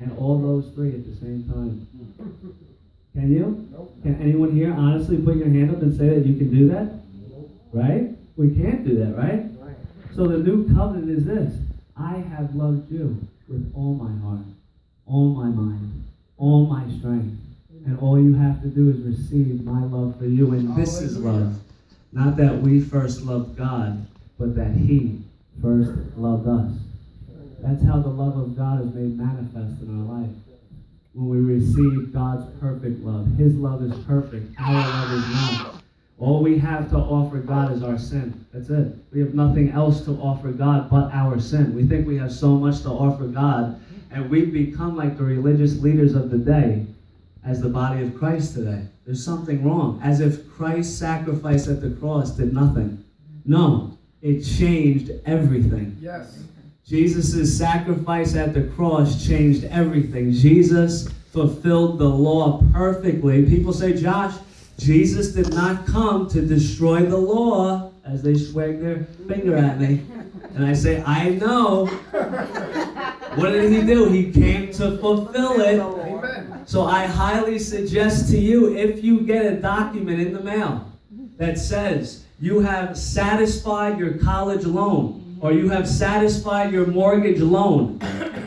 and all those three at the same time. Can you? Nope. Can anyone here honestly put your hand up and say that you can do that? Nope. Right? We can't do that, right? Right. So the new covenant is this. I have loved you with all my heart, all my mind, all my strength. And all you have to do is receive my love for you. And this is love. Not that we first loved God, but that He first loved us. That's how the love of God is made manifest in our life. When we receive God's perfect love. His love is perfect. Our love is not. All we have to offer God is our sin. That's it. We have nothing else to offer God but our sin. We think we have so much to offer God, and we've become like the religious leaders of the day as the body of Christ today. There's something wrong. As if Christ's sacrifice at the cross did nothing. No, it changed everything. Yes. Jesus' sacrifice at the cross changed everything. Jesus fulfilled the law perfectly. People say, Josh, Jesus did not come to destroy the law, as they swag their finger at me. And I say, I know. What did he do? He came to fulfill it. Amen. So I highly suggest to you, if you get a document in the mail that says you have satisfied your college loan, or you have satisfied your mortgage loan,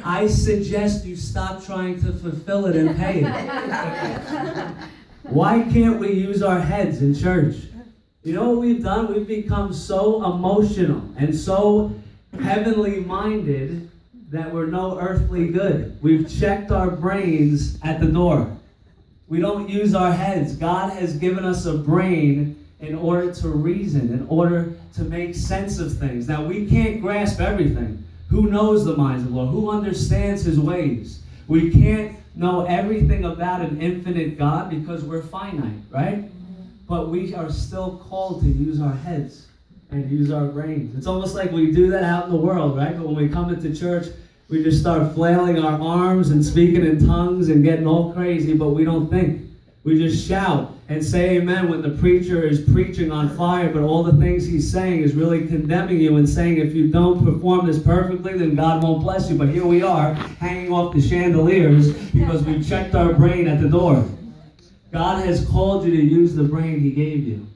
I suggest you stop trying to fulfill it and pay it. Why can't we use our heads in church? You know what we've done? We've become so emotional and so heavenly minded that we're no earthly good. We've checked our brains at the door. We don't use our heads. God has given us a brain in order to reason, in order to make sense of things. Now, we can't grasp everything. Who knows the minds of the Lord? Who understands His ways? We can't know everything about an infinite God because we're finite, right? But we are still called to use our heads and use our brains. It's almost like we do that out in the world, right? But when we come into church, we just start flailing our arms and speaking in tongues and getting all crazy, but we don't think. We just shout and say amen when the preacher is preaching on fire, but all the things he's saying is really condemning you and saying if you don't perform this perfectly, then God won't bless you. But here we are, hanging off the chandeliers because we checked our brain at the door. God has called you to use the brain He gave you.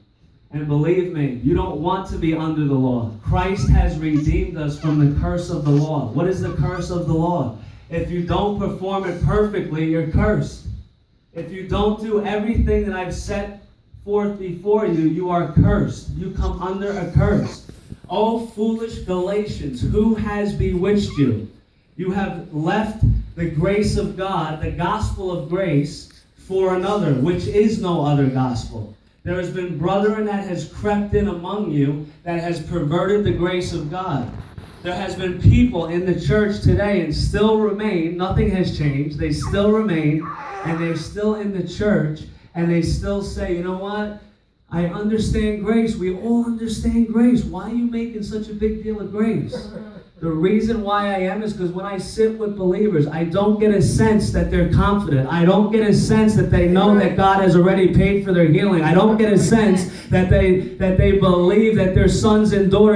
And believe me, you don't want to be under the law. Christ has redeemed us from the curse of the law. What is the curse of the law? If you don't perform it perfectly, you're cursed. If you don't do everything that I've set forth before you, you are cursed. You come under a curse. O foolish Galatians, who has bewitched you? You have left the grace of God, the gospel of grace, for another, which is no other gospel. There has been brethren that has crept in among you that has perverted the grace of God. There has been people in the church today and still remain, nothing has changed, they still remain, and they're still in the church, and they still say, you know what? I understand grace. We all understand grace. Why are you making such a big deal of grace? The reason why I am is because when I sit with believers, I don't get a sense that they're confident. I don't get a sense that they know that God has already paid for their healing. I don't get a sense that they believe that their sons and daughters